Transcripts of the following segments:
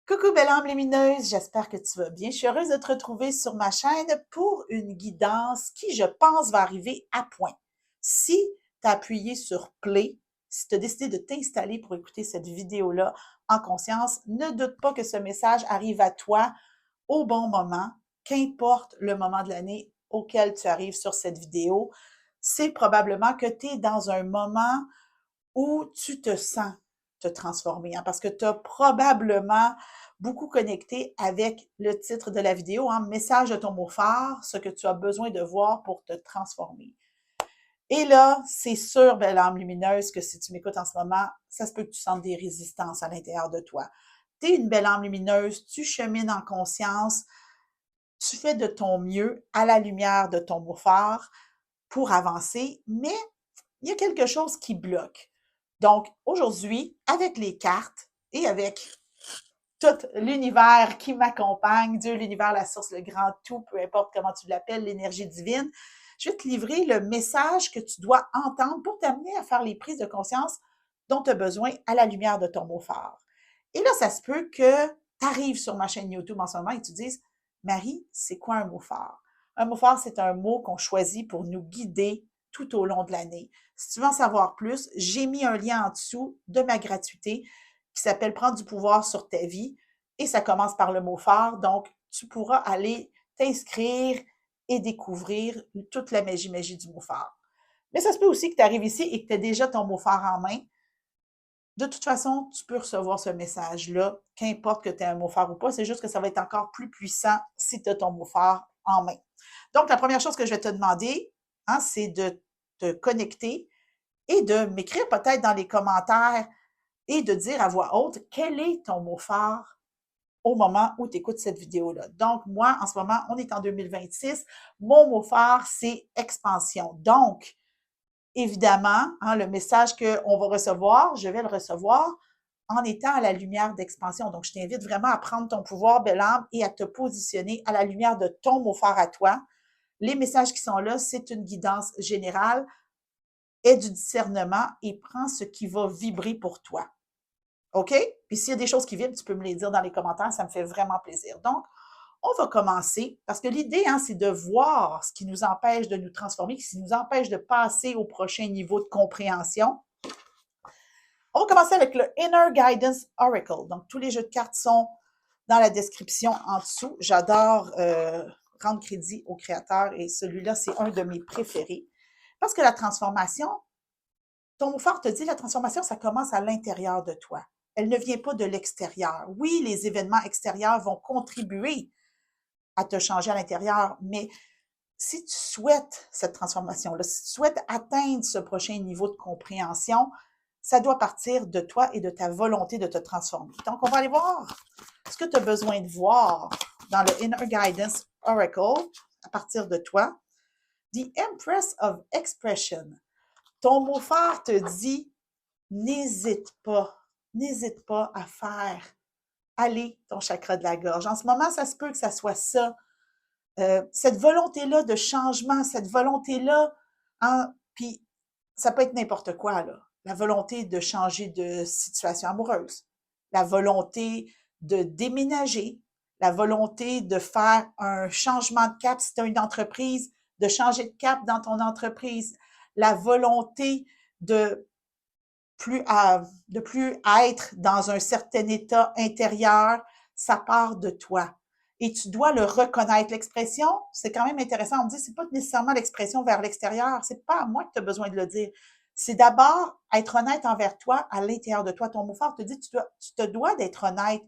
Coucou belle âme lumineuse, j'espère que tu vas bien. Je suis heureuse de te retrouver sur ma chaîne pour une guidance qui, je pense, va arriver à point. Si tu as appuyé sur Play, si tu as décidé de t'installer pour écouter cette vidéo-là en conscience, ne doute pas que ce message arrive à toi au bon moment, qu'importe le moment de l'année auquel tu arrives sur cette vidéo. C'est probablement que tu es dans un moment où tu te sens te transformer, hein, parce que tu as probablement beaucoup connecté avec le titre de la vidéo, hein, message de ton mot phare, ce que tu as besoin de voir pour te transformer. Et là, c'est sûr, belle âme lumineuse, que si tu m'écoutes en ce moment, ça se peut que tu sentes des résistances à l'intérieur de toi. Tu es une belle âme lumineuse, tu chemines en conscience, tu fais de ton mieux à la lumière de ton mot phare pour avancer, mais il y a quelque chose qui bloque. Donc, aujourd'hui, avec les cartes et avec tout l'univers qui m'accompagne, Dieu, l'univers, la source, le grand tout, peu importe comment tu l'appelles, l'énergie divine, je vais te livrer le message que tu dois entendre pour t'amener à faire les prises de conscience dont tu as besoin à la lumière de ton mot phare. Et là, ça se peut que tu arrives sur ma chaîne YouTube en ce moment et tu dises, Marie, c'est quoi un mot phare? Un mot phare, c'est un mot qu'on choisit pour nous guider tout au long de l'année. Si tu veux en savoir plus, j'ai mis un lien en dessous de ma gratuité qui s'appelle Prendre du pouvoir sur ta vie et ça commence par le mot phare. Donc, tu pourras aller t'inscrire et découvrir toute la magie du mot phare. Mais ça se peut aussi que tu arrives ici et que tu aies déjà ton mot phare en main. De toute façon, tu peux recevoir ce message-là, qu'importe que tu aies un mot phare ou pas, c'est juste que ça va être encore plus puissant si tu as ton mot phare en main. Donc, la première chose que je vais te demander, hein, c'est de te connecter et de m'écrire peut-être dans les commentaires et de dire à voix haute quel est ton mot phare au moment où tu écoutes cette vidéo-là. Donc, moi, en ce moment, on est en 2026. Mon mot phare, c'est expansion. Donc, évidemment, hein, le message qu'on va recevoir, je vais le recevoir en étant à la lumière d'expansion. Donc, je t'invite vraiment à prendre ton pouvoir, belle âme, et à te positionner à la lumière de ton mot phare à toi. Les messages qui sont là, c'est une guidance générale, aie du discernement et prends ce qui va vibrer pour toi. OK? Puis s'il y a des choses qui vibrent, tu peux me les dire dans les commentaires, ça me fait vraiment plaisir. Donc, on va commencer parce que l'idée, hein, c'est de voir ce qui nous empêche de nous transformer, ce qui nous empêche de passer au prochain niveau de compréhension. On va commencer avec le Inner Guidance Oracle. Donc, tous les jeux de cartes sont dans la description en dessous. J'adore rendre crédit au créateur et celui-là, c'est un de mes préférés. Parce que la transformation, ton mot fort te dit, la transformation, ça commence à l'intérieur de toi. Elle ne vient pas de l'extérieur. Oui, les événements extérieurs vont contribuer à te changer à l'intérieur, mais si tu souhaites cette transformation-là, si tu souhaites atteindre ce prochain niveau de compréhension, ça doit partir de toi et de ta volonté de te transformer. Donc, on va aller voir ce que tu as besoin de voir dans le Inner Guidance Oracle à partir de toi. The Empress of Expression. Ton mot phare te dit, n'hésite pas à faire aller ton chakra de la gorge. En ce moment, ça se peut que ça soit ça. Cette volonté-là de changement, cette volonté-là, hein, puis ça peut être n'importe quoi, là. La volonté de changer de situation amoureuse, la volonté de déménager, la volonté de faire un changement de cap si tu as une entreprise, de changer de cap dans ton entreprise, la volonté de de plus être dans un certain état intérieur, ça part de toi. Et tu dois le reconnaître. L'expression, c'est quand même intéressant. On me dit, c'est pas nécessairement l'expression vers l'extérieur. C'est pas à moi que tu as besoin de le dire. C'est d'abord être honnête envers toi, à l'intérieur de toi. Ton mot fort te dit, tu te dois d'être honnête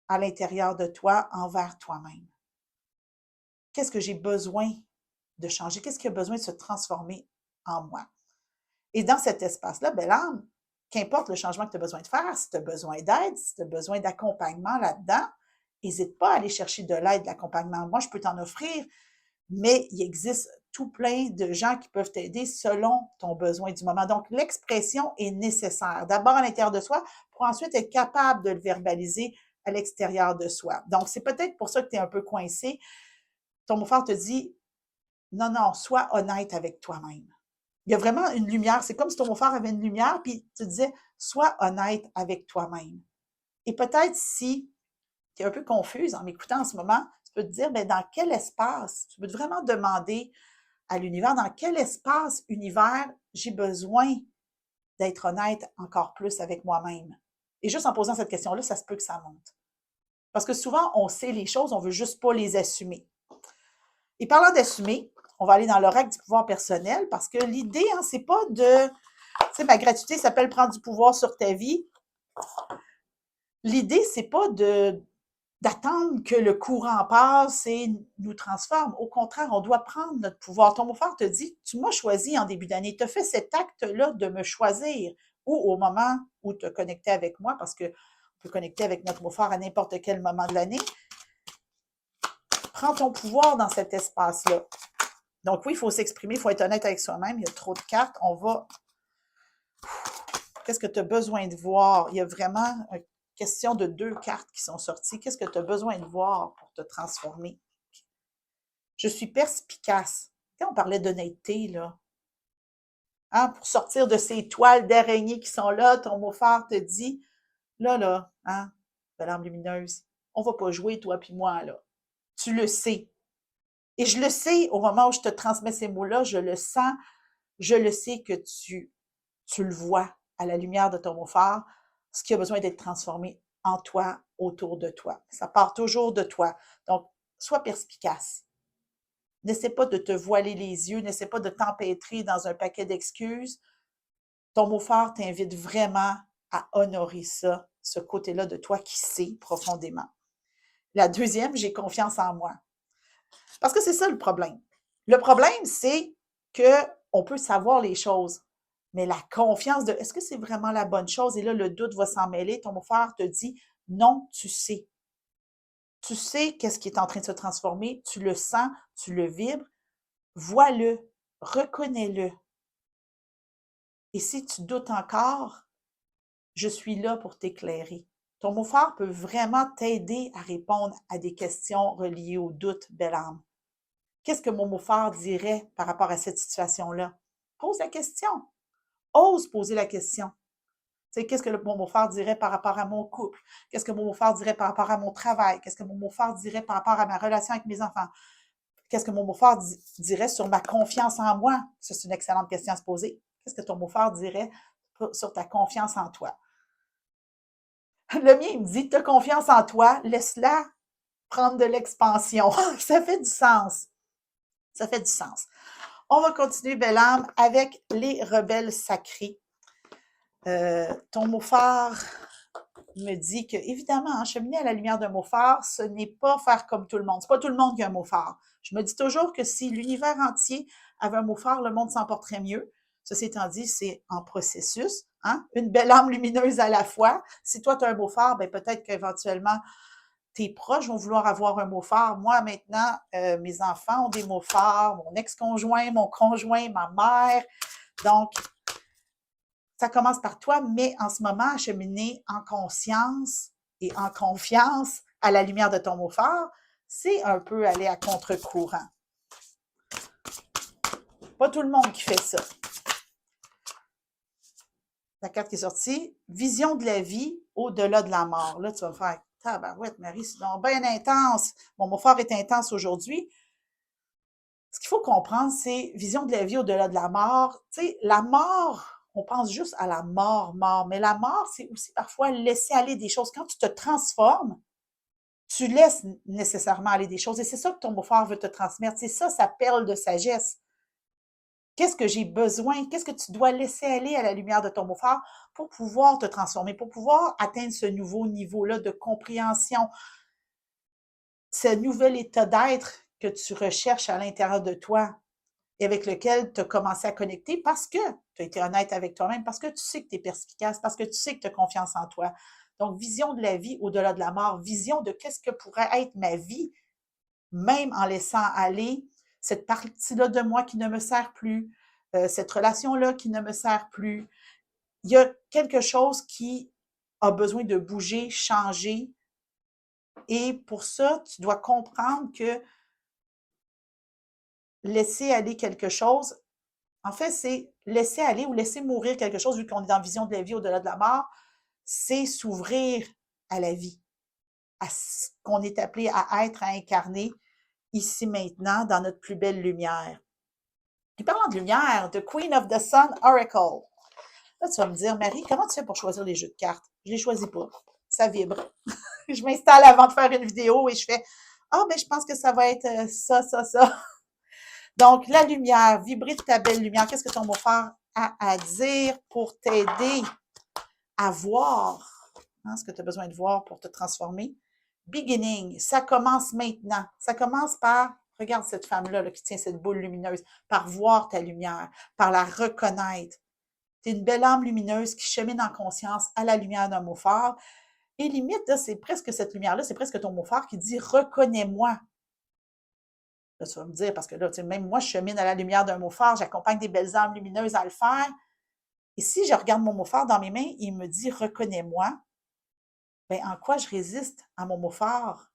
à l'intérieur de toi, envers toi-même. Qu'est-ce que j'ai besoin de changer? Qu'est-ce qui a besoin de se transformer en moi? Et dans cet espace-là, belle âme, qu'importe le changement que tu as besoin de faire, si tu as besoin d'aide, si tu as besoin d'accompagnement là-dedans, n'hésite pas à aller chercher de l'aide, de l'accompagnement. Moi, je peux t'en offrir, mais il existe tout plein de gens qui peuvent t'aider selon ton besoin du moment. Donc, l'expression est nécessaire. D'abord à l'intérieur de soi, pour ensuite être capable de le verbaliser à l'extérieur de soi. Donc, c'est peut-être pour ça que tu es un peu coincé. Ton mot fort te dit, non, non, sois honnête avec toi-même. Il y a vraiment une lumière. C'est comme si ton mot-phare avait une lumière, puis tu disais, sois honnête avec toi-même. Et peut-être si tu es un peu confuse en m'écoutant en ce moment, tu peux te dire, ben, dans quel espace, tu peux vraiment demander à l'univers, dans quel espace univers j'ai besoin d'être honnête encore plus avec moi-même. Et juste en posant cette question-là, ça se peut que ça monte. Parce que souvent, on sait les choses, on veut juste pas les assumer. Et parlant d'assumer, on va aller dans l'oracle du pouvoir personnel parce que l'idée, hein, c'est pas de, tu sais, ma gratuité s'appelle prendre du pouvoir sur ta vie. L'idée, c'est pas d'attendre que le courant passe et nous transforme. Au contraire, on doit prendre notre pouvoir. Ton beau-frère te dit, tu m'as choisi en début d'année, tu as fait cet acte-là de me choisir ou au moment où tu as connecté avec moi, parce qu'on peut connecter avec notre beau-frère à n'importe quel moment de l'année. Prends ton pouvoir dans cet espace-là. Donc oui, il faut s'exprimer, il faut être honnête avec soi-même. Il y a trop de cartes. On va... Qu'est-ce que tu as besoin de voir? Il y a vraiment une question de 2 cartes qui sont sorties. Qu'est-ce que tu as besoin de voir pour te transformer? Je suis perspicace. Quand on parlait d'honnêteté, là, hein, pour sortir de ces toiles d'araignée qui sont là, ton beau-frère te dit, là, hein, de l'âme lumineuse, on va pas jouer, toi puis moi, là. Tu le sais. Et je le sais, au moment où je te transmets ces mots-là, je le sens, je le sais que tu le vois à la lumière de ton beau-frère, ce qui a besoin d'être transformé en toi, autour de toi. Ça part toujours de toi. Donc, sois perspicace. N'essaie pas de te voiler les yeux, n'essaie pas de t'empêtrer dans un paquet d'excuses. Ton beau-frère t'invite vraiment à honorer ça, ce côté-là de toi qui sait profondément. La deuxième, j'ai confiance en moi. Parce que c'est ça le problème. Le problème, c'est qu'on peut savoir les choses, mais la confiance de est-ce que c'est vraiment la bonne chose? Et là, le doute va s'en mêler. Ton beau-frère te dit non, tu sais. Tu sais qu'est-ce qui est en train de se transformer, tu le sens, tu le vibres, vois-le, reconnais-le. Et si tu doutes encore, je suis là pour t'éclairer. Ton beau-frère peut vraiment t'aider à répondre à des questions reliées au doute, belle âme. Qu'est-ce que mon beau-frère dirait par rapport à cette situation-là? Pose la question. Ose poser la question. Tu sais, qu'est-ce que mon beau-frère dirait par rapport à mon couple? Qu'est-ce que mon beau-frère dirait par rapport à mon travail? Qu'est-ce que mon beau-frère dirait par rapport à ma relation avec mes enfants? Qu'est-ce que mon beau-frère dirait sur ma confiance en moi? Ça, c'est une excellente question à se poser. Qu'est-ce que ton beau-frère dirait sur ta confiance en toi? Le mien, il me dit, tu as confiance en toi, laisse-la prendre de l'expansion. Ça fait du sens. Ça fait du sens. On va continuer, belle âme, avec les rebelles sacrés. Ton beau-frère me dit que, évidemment, hein, cheminer à la lumière d'un mot phare, ce n'est pas faire comme tout le monde. C'est pas tout le monde qui a un mot phare. Je me dis toujours que si l'univers entier avait un mot phare, le monde s'en porterait mieux. Ceci étant dit, c'est en processus, hein? Une belle âme lumineuse à la fois. Si toi, tu as un mot phare, ben peut-être qu'éventuellement, tes proches vont vouloir avoir un mot phare. Moi, maintenant, mes enfants ont des mots phares, mon ex-conjoint, mon conjoint, ma mère. Donc, ça commence par toi, mais en ce moment, à cheminer en conscience et en confiance à la lumière de ton mot phare, c'est un peu aller à contre-courant. Pas tout le monde qui fait ça. La carte qui est sortie, vision de la vie au-delà de la mort. Là, tu vas me faire, tabarouette, Marie, c'est donc bien intense. Mon mot phare est intense aujourd'hui. Ce qu'il faut comprendre, c'est vision de la vie au-delà de la mort. Tu sais, la mort, on pense juste à la mort, mais la mort, c'est aussi parfois laisser aller des choses. Quand tu te transformes, tu laisses nécessairement aller des choses. Et c'est ça que ton beau-frère veut te transmettre. C'est ça, sa perle de sagesse. Qu'est-ce que j'ai besoin? Qu'est-ce que tu dois laisser aller à la lumière de ton beau-frère pour pouvoir te transformer, pour pouvoir atteindre ce nouveau niveau-là de compréhension, ce nouvel état d'être que tu recherches à l'intérieur de toi et avec lequel tu as commencé à connecter parce que tu as été honnête avec toi-même, parce que tu sais que tu es perspicace, parce que tu sais que tu as confiance en toi. Donc, vision de la vie au-delà de la mort, vision de qu'est-ce que pourrait être ma vie, même en laissant aller cette partie-là de moi qui ne me sert plus, cette relation-là qui ne me sert plus. Il y a quelque chose qui a besoin de bouger, changer. Et pour ça, tu dois comprendre que laisser aller quelque chose, en fait, c'est laisser aller ou laisser mourir quelque chose, vu qu'on est dans vision de la vie au-delà de la mort, c'est s'ouvrir à la vie, à ce qu'on est appelé à être, à incarner ici maintenant dans notre plus belle lumière. Et parlant de lumière, The Queen of the Sun Oracle. Là, tu vas me dire, Marie, comment tu fais pour choisir les jeux de cartes? Je les choisis pas. Ça vibre. Je m'installe avant de faire une vidéo et je fais, ah, mais je pense que ça va être ça, ça, ça. Donc, la lumière, vibrer de ta belle lumière. Qu'est-ce que ton mot-phare a à dire pour t'aider à voir ce que tu as besoin de voir pour te transformer? Beginning, ça commence maintenant. Ça commence par, regarde cette femme-là qui tient cette boule lumineuse, par voir ta lumière, par la reconnaître. Tu es une belle âme lumineuse qui chemine en conscience à la lumière d'un mot phare. Et limite, c'est presque cette lumière-là, c'est presque ton mot phare qui dit « reconnais-moi ». Là, tu vas me dire, parce que là, même moi, je chemine à la lumière d'un mot phare, j'accompagne des belles âmes lumineuses à le faire. Et si je regarde mon mot phare dans mes mains, il me dit « reconnais-moi », bien, en quoi je résiste à mon mot phare?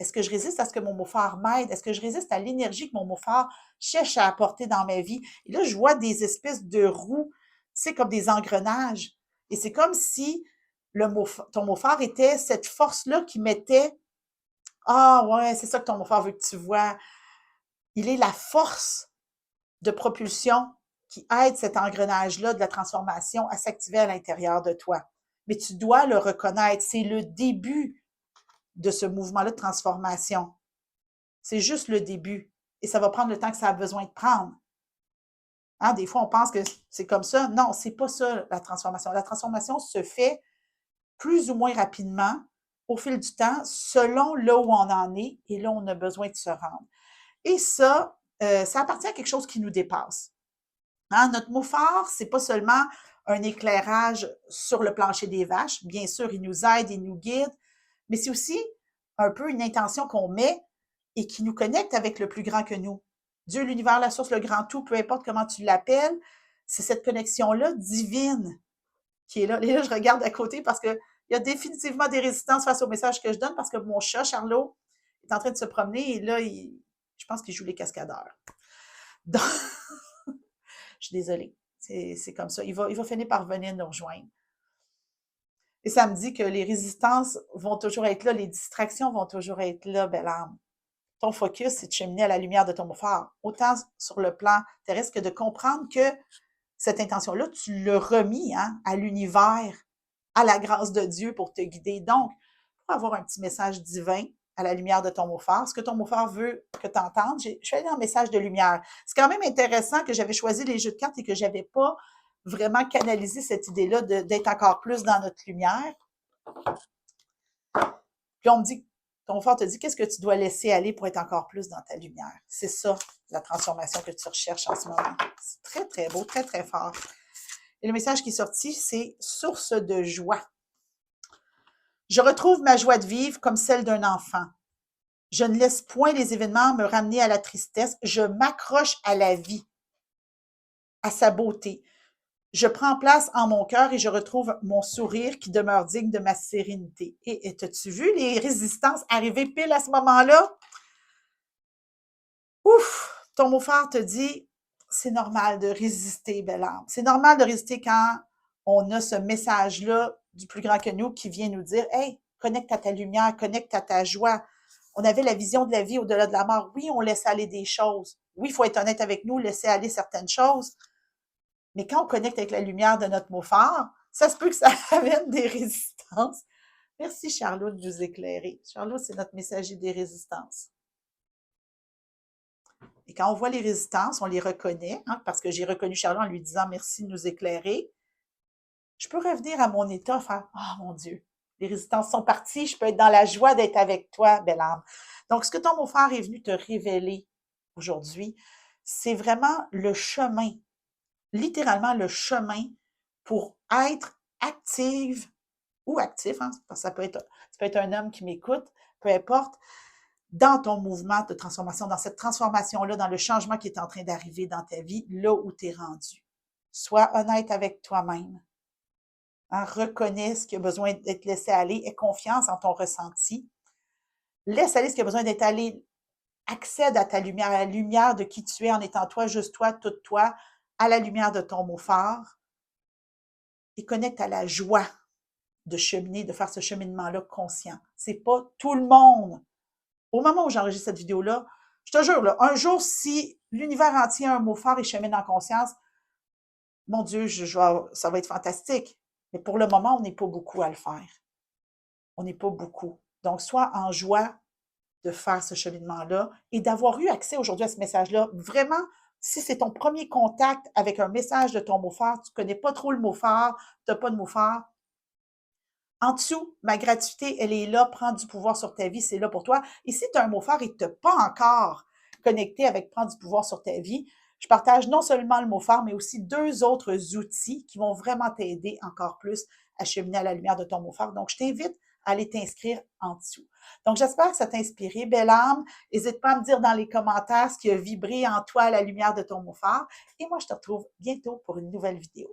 Est-ce que je résiste à ce que mon mot phare m'aide? Est-ce que je résiste à l'énergie que mon mot phare cherche à apporter dans ma vie? Et là, je vois des espèces de roues, tu sais, comme des engrenages. Et c'est comme si ton mot phare était cette force-là qui mettait « Ah ouais, c'est ça que ton mot phare veut que tu vois. » Il est la force de propulsion qui aide cet engrenage-là de la transformation à s'activer à l'intérieur de toi. Mais tu dois le reconnaître. C'est le début de ce mouvement-là de transformation. C'est juste le début. Et ça va prendre le temps que ça a besoin de prendre. Hein, des fois, on pense que c'est comme ça. Non, c'est pas ça, la transformation. La transformation se fait plus ou moins rapidement au fil du temps, selon là où on en est et là où on a besoin de se rendre. Et ça, ça appartient à quelque chose qui nous dépasse. Hein, notre mot phare, c'est pas seulement un éclairage sur le plancher des vaches. Bien sûr, il nous aide, il nous guide, mais c'est aussi un peu une intention qu'on met et qui nous connecte avec le plus grand que nous. Dieu, l'univers, la source, le grand tout, peu importe comment tu l'appelles, c'est cette connexion-là divine qui est là. Et là, je regarde à côté parce qu'il y a définitivement des résistances face au message que je donne parce que mon chat, Charlot, est en train de se promener et là, je pense qu'il joue les cascadeurs. Donc, je suis désolée. C'est comme ça. Il va finir par venir nous rejoindre. Et ça me dit que les résistances vont toujours être là, les distractions vont toujours être là, belle âme. Ton focus, c'est de cheminer à la lumière de ton mot phare, autant sur le plan terrestre que de comprendre que cette intention-là, tu l'as remis à l'univers, à la grâce de Dieu pour te guider. Donc, pour avoir un petit message divin à la lumière de ton mot phare, ce que ton mot phare veut que tu entendes, je suis allée en message de lumière. C'est quand même intéressant que j'avais choisi les jeux de cartes et que j'avais pas vraiment canalisé cette idée-là d'être encore plus dans notre lumière. Puis on me dit, ton phare te dit, qu'est-ce que tu dois laisser aller pour être encore plus dans ta lumière? C'est ça, la transformation que tu recherches en ce moment. C'est très, très beau, très, très fort. Et le message qui est sorti, c'est « source de joie ». Je retrouve ma joie de vivre comme celle d'un enfant. Je ne laisse point les événements me ramener à la tristesse. Je m'accroche à la vie, à sa beauté. Je prends place en mon cœur et je retrouve mon sourire qui demeure digne de ma sérénité. Et as-tu vu les résistances arriver pile à ce moment-là? Ouf! Ton mot phare te dit, c'est normal de résister, belle âme. C'est normal de résister quand on a ce message-là du plus grand que nous qui vient nous dire, hey, connecte à ta lumière, connecte à ta joie. On avait la vision de la vie au-delà de la mort. Oui, on laisse aller des choses. Oui, il faut être honnête avec nous, laisser aller certaines choses. Mais quand on connecte avec la lumière de notre mot phare, ça se peut que ça amène des résistances. Merci, Charlot, de nous éclairer. Charlot, c'est notre messager des résistances. Et quand on voit les résistances, on les reconnaît, parce que j'ai reconnu Charlot en lui disant merci de nous éclairer. Je peux revenir à mon état, faire « Oh mon Dieu, les résistances sont parties, je peux être dans la joie d'être avec toi, belle âme. » Donc, ce que ton beau-frère est venu te révéler aujourd'hui, c'est vraiment le chemin, littéralement le chemin pour être active ou actif, parce que ça peut être un homme qui m'écoute, peu importe, dans ton mouvement de transformation, dans cette transformation-là, dans le changement qui est en train d'arriver dans ta vie, là où tu es rendu. Sois honnête avec toi-même. Reconnais ce qui a besoin d'être laissé aller, aie confiance en ton ressenti. Laisse aller ce qui a besoin d'être allé. Accède à ta lumière, à la lumière de qui tu es en étant toi, juste toi, toute toi, à la lumière de ton mot phare. Et connecte à la joie de cheminer, de faire ce cheminement-là conscient. C'est pas tout le monde. Au moment où j'enregistre cette vidéo-là, je te jure, là, un jour, si l'univers entier a un mot fort et chemine en conscience, mon Dieu, ça va être fantastique. Mais pour le moment, on n'est pas beaucoup à le faire. On n'est pas beaucoup. Donc, sois en joie de faire ce cheminement-là et d'avoir eu accès aujourd'hui à ce message-là. Vraiment, si c'est ton premier contact avec un message de ton mot fort, tu ne connais pas trop le mot fort, tu n'as pas de mot fort, en dessous, ma gratuité, elle est là, prends du pouvoir sur ta vie, c'est là pour toi. Et si tu as un mot fort et que tu n'as pas encore connecté avec prendre du pouvoir sur ta vie, je partage non seulement le mot fort, mais aussi 2 autres outils qui vont vraiment t'aider encore plus à cheminer à la lumière de ton mot fort. Donc, je t'invite à aller t'inscrire en dessous. Donc, j'espère que ça t'a inspiré, belle âme. N'hésite pas à me dire dans les commentaires ce qui a vibré en toi à la lumière de ton mot fort. Et moi, je te retrouve bientôt pour une nouvelle vidéo.